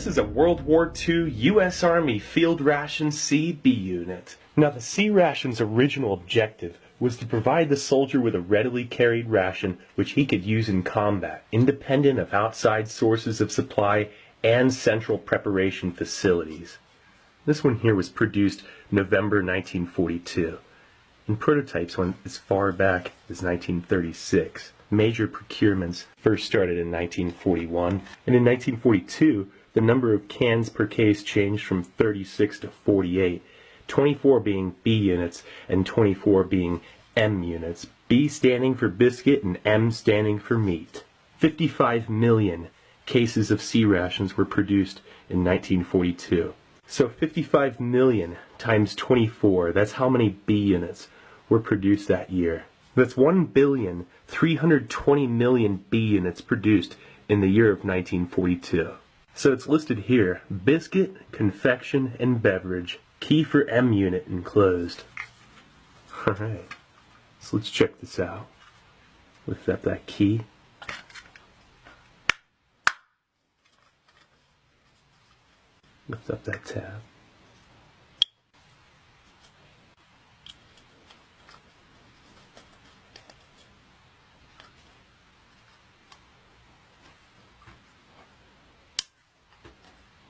This is a World War II U.S. Army Field Ration C B unit. Now, the C ration's original objective was to provide the soldier with a readily carried ration which he could use in combat, independent of outside sources of supply and central preparation facilities. This one here was produced November 1942, and prototypes went as far back as 1936. Major procurements first started in 1941, and in 1942, the number of cans per case changed from 36 to 48, 24 being B units and 24 being M units, B standing for biscuit and M standing for meat. 55 million cases of C rations were produced in 1942. So 55 million times 24, that's how many B units were produced that year. That's 1,320,000,000 B units produced in the year of 1942. So it's listed here: biscuit, confection, and beverage. Key for M unit enclosed. Alright, so let's check this out. Lift up that key. Lift up that tab.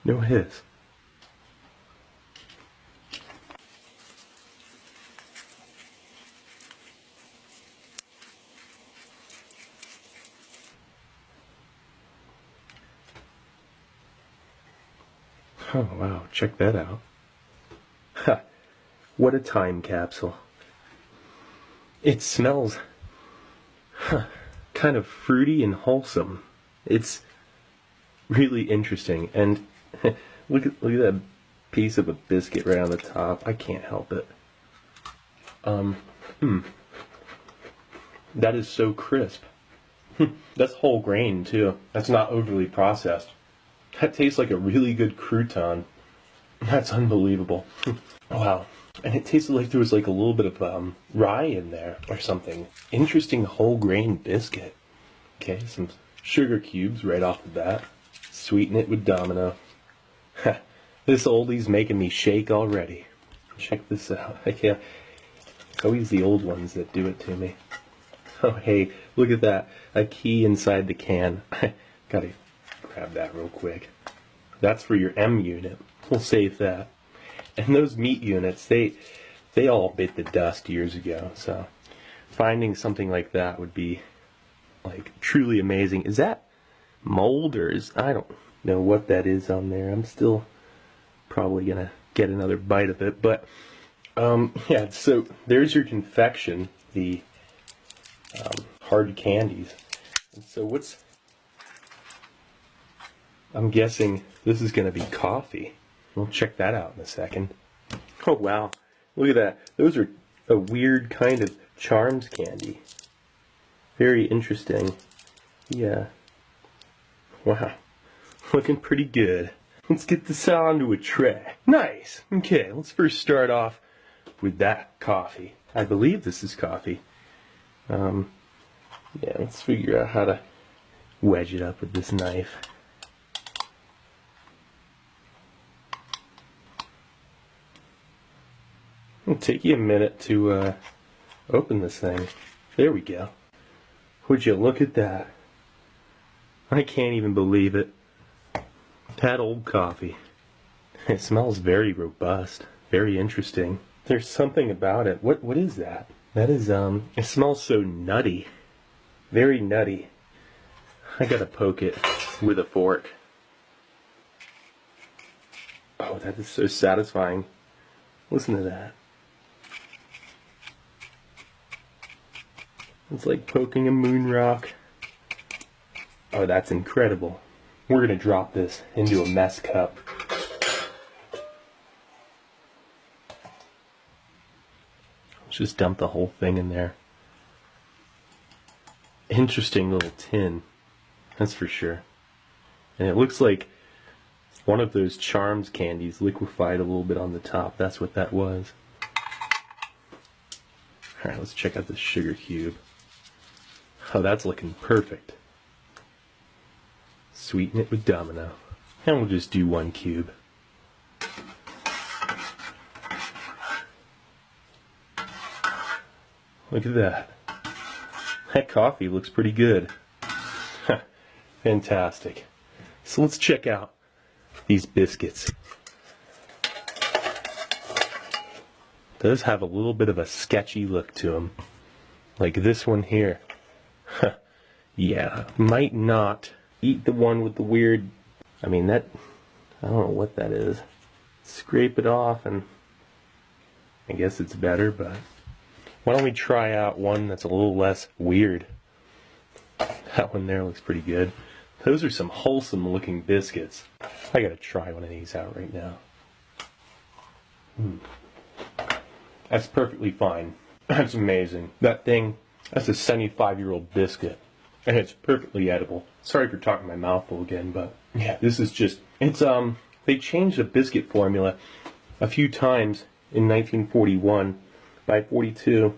No hiss. Oh wow, check that out. Ha! What a time capsule. It smells kind of fruity and wholesome. It's really interesting, and look at that piece of a biscuit right on the top. I can't help it. That is so crisp. That's whole grain too. That's not overly processed. That tastes like a really good crouton. That's unbelievable. Wow. And it tasted like there was like a little bit of rye in there or something. Interesting whole grain biscuit. Okay, some sugar cubes right off the bat. Sweeten it with Domino. This oldie's making me shake already. Check this out. It's always the old ones that do it to me. Oh hey, look at that. A key inside the can. Gotta grab that real quick. That's for your M unit. We'll save that. And those meat units, they all bit the dust years ago, so finding something like that would be like truly amazing. Is that mold, or I don't know what that is on there. I'm still probably gonna get another bite of it, but yeah, so there's your confection, the hard candies. And so I'm guessing this is gonna be coffee. We'll check that out in a second. Oh wow, look at that. Those are a weird kind of Charms candy. Very interesting. Yeah. Wow, looking pretty good. Let's get this out onto a tray. Nice. Okay, let's first start off with that coffee. I believe this is coffee. Yeah, let's figure out how to wedge it up with this knife. It'll take you a minute to open this thing. There we go. Would you look at that? I can't even believe it. That old coffee. It smells very robust. Very interesting. There's something about it. What is that? That is, it smells so nutty. Very nutty. I gotta poke it with a fork. Oh, that is so satisfying. Listen to that. It's like poking a moon rock. Oh, that's incredible. We're gonna drop this into a mess cup. Let's just dump the whole thing in there. Interesting little tin, that's for sure. And it looks like one of those Charms candies liquefied a little bit on the top. That's what that was. Alright, let's check out this sugar cube. Oh, that's looking perfect. Sweeten it with Domino. And we'll just do 1 cube. Look at that. That coffee looks pretty good. Fantastic. So let's check out these biscuits. Does have a little bit of a sketchy look to them. Like this one here. Yeah, might not eat the one with the weird, I mean that, I don't know what that is. Scrape it off and I guess it's better, but why don't we try out one that's a little less weird. That one there looks pretty good. Those are some wholesome looking biscuits. I gotta try one of these out right now. That's perfectly fine. That's amazing. That thing, that's a 75-year-old biscuit. And it's perfectly edible. Sorry for talking my mouth full again, but yeah, this is just, it's, they changed the biscuit formula a few times in 1941. By 42, it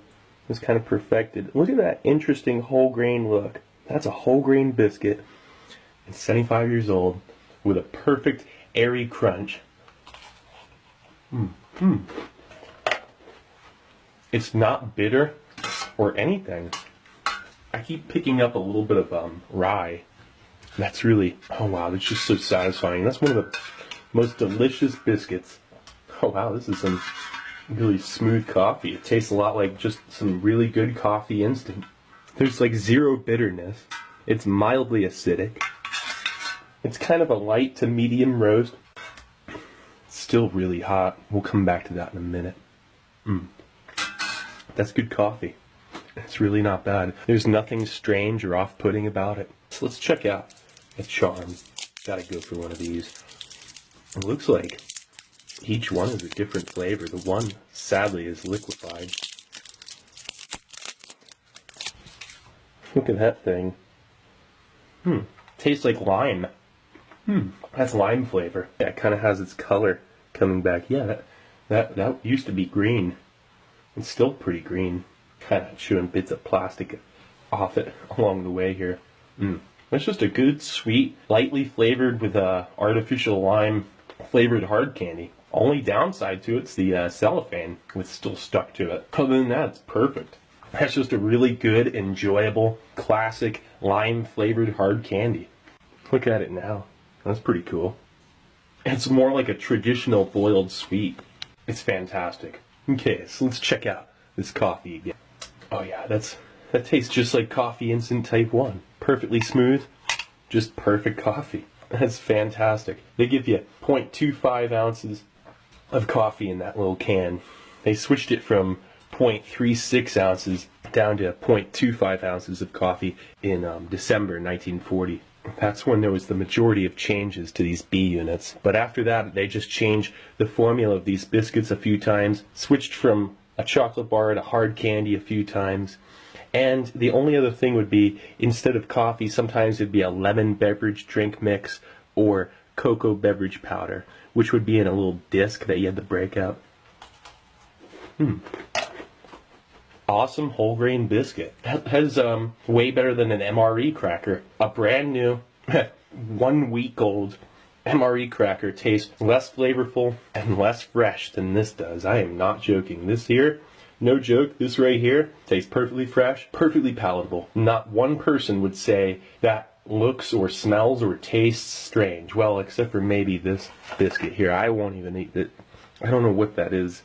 was kind of perfected. Look at that interesting whole grain look. That's a whole grain biscuit. It's 75 years old with a perfect airy crunch. It's not bitter or anything. I keep picking up a little bit of rye. That's really, oh wow, that's just so satisfying. That's one of the most delicious biscuits. Oh wow, this is some really smooth coffee. It tastes a lot like just some really good coffee instant. There's like zero bitterness. It's mildly acidic. It's kind of a light to medium roast. It's still really hot. We'll come back to that in a minute. That's good coffee. It's really not bad. There's nothing strange or off-putting about it. So let's check out a charm. Gotta go for one of these. It looks like each one is a different flavor. The one, sadly, is liquefied. Look at that thing. Tastes like lime. That's lime flavor. Yeah, it kind of has its color coming back. Yeah, that used to be green. It's still pretty green. Kind of chewing bits of plastic off it along the way here. It's just a good, sweet, lightly flavored with artificial lime flavored hard candy. Only downside to it's the cellophane was still stuck to it. Other than that, it's perfect. That's just a really good, enjoyable, classic lime flavored hard candy. Look at it now. That's pretty cool. It's more like a traditional boiled sweet. It's fantastic. Okay, so let's check out this coffee again. Oh yeah, that tastes just like coffee instant type 1. Perfectly smooth, just perfect coffee. That's fantastic. They give you 0.25 ounces of coffee in that little can. They switched it from 0.36 ounces down to 0.25 ounces of coffee in December 1940. That's when there was the majority of changes to these B units. But after that, they just changed the formula of these biscuits a few times, switched from a chocolate bar to hard candy a few times. And the only other thing would be, instead of coffee, sometimes it'd be a lemon beverage drink mix or cocoa beverage powder, which would be in a little disc that you had to break out. Awesome whole grain biscuit. That has way better than an MRE cracker. A brand new, 1 week old MRE cracker tastes less flavorful and less fresh than this does. I am not joking. This here, no joke, this right here tastes perfectly fresh, perfectly palatable. Not one person would say that looks or smells or tastes strange. Well, except for maybe this biscuit here. I won't even eat it. I don't know what that is.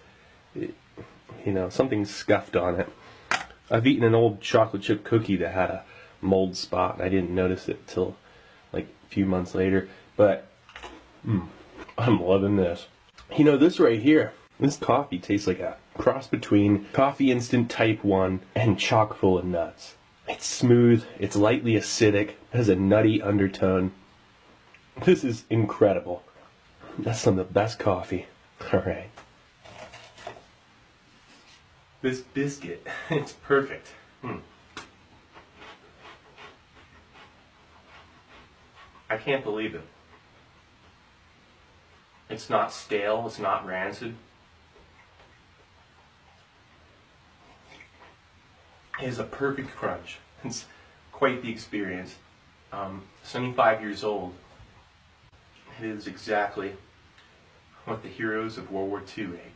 You know, something's scuffed on it. I've eaten an old chocolate chip cookie that had a mold spot. I didn't notice it till like a few months later. But I'm loving this. You know, this right here, this coffee tastes like a cross between coffee instant type 1 and chock full of nuts. It's smooth, it's lightly acidic, has a nutty undertone. This is incredible. That's some of the best coffee. Alright. This biscuit, it's perfect. I can't believe it. It's not stale, it's not rancid. It is a perfect crunch. It's quite the experience. 75 years old. It is exactly what the heroes of World War II ate.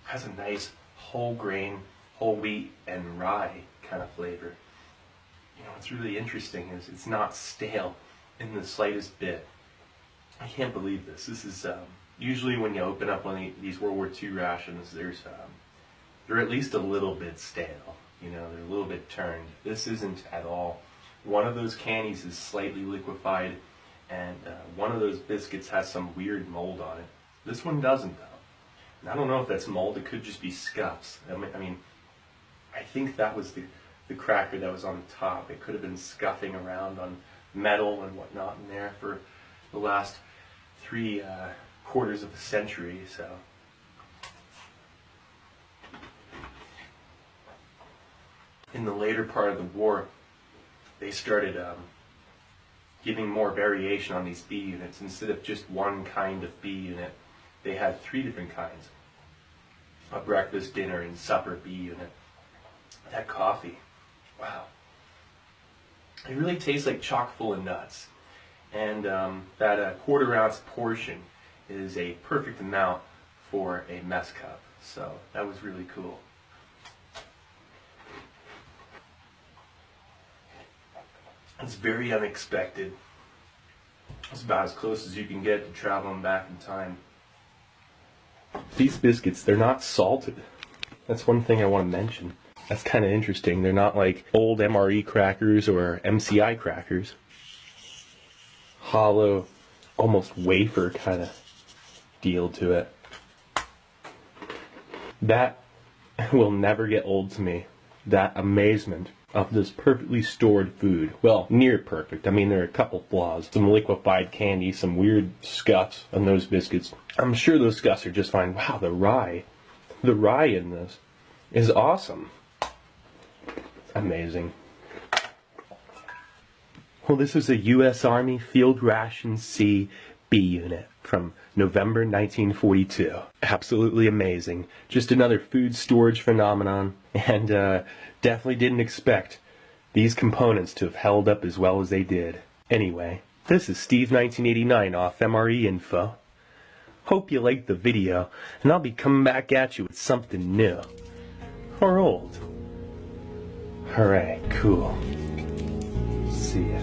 Has a nice whole grain, whole wheat, and rye kind of flavor. You know, what's really interesting is it's not stale in the slightest bit. I can't believe this. This is usually when you open up one of these World War II rations, they're at least a little bit stale. You know, they're a little bit turned. This isn't at all. One of those candies is slightly liquefied, and one of those biscuits has some weird mold on it. This one doesn't, though. And I don't know if that's mold. It could just be scuffs. I mean, I think that was the cracker that was on the top. It could have been scuffing around on metal and whatnot in there for the last 3/4 of a century. So. In the later part of the war, they started giving more variation on these bee units. Instead of just one kind of bee unit, they had 3 different kinds. A breakfast, dinner, and supper bee unit. That coffee, wow. It really tastes like chock full of nuts. And that 1/4 ounce portion is a perfect amount for a mess cup. So that was really cool. It's very unexpected. It's about as close as you can get to traveling back in time. These biscuits, they're not salted. That's one thing I want to mention. That's kind of interesting. They're not like old MRE crackers or MCI crackers. Hollow, almost wafer kind of deal to it. That will never get old to me. That amazement of this perfectly stored food. Well, near perfect. I mean, there are a couple flaws. Some liquefied candy, some weird scuffs on those biscuits. I'm sure those scuffs are just fine. Wow, the rye in this is awesome. Amazing. Well, this is a U.S. Army Field Ration C B unit from November 1942. Absolutely amazing. Just another food storage phenomenon, and definitely didn't expect these components to have held up as well as they did. Anyway, this is Steve 1989 off MRE Info. Hope you liked the video, and I'll be coming back at you with something new. Or old. Hooray, cool. See ya.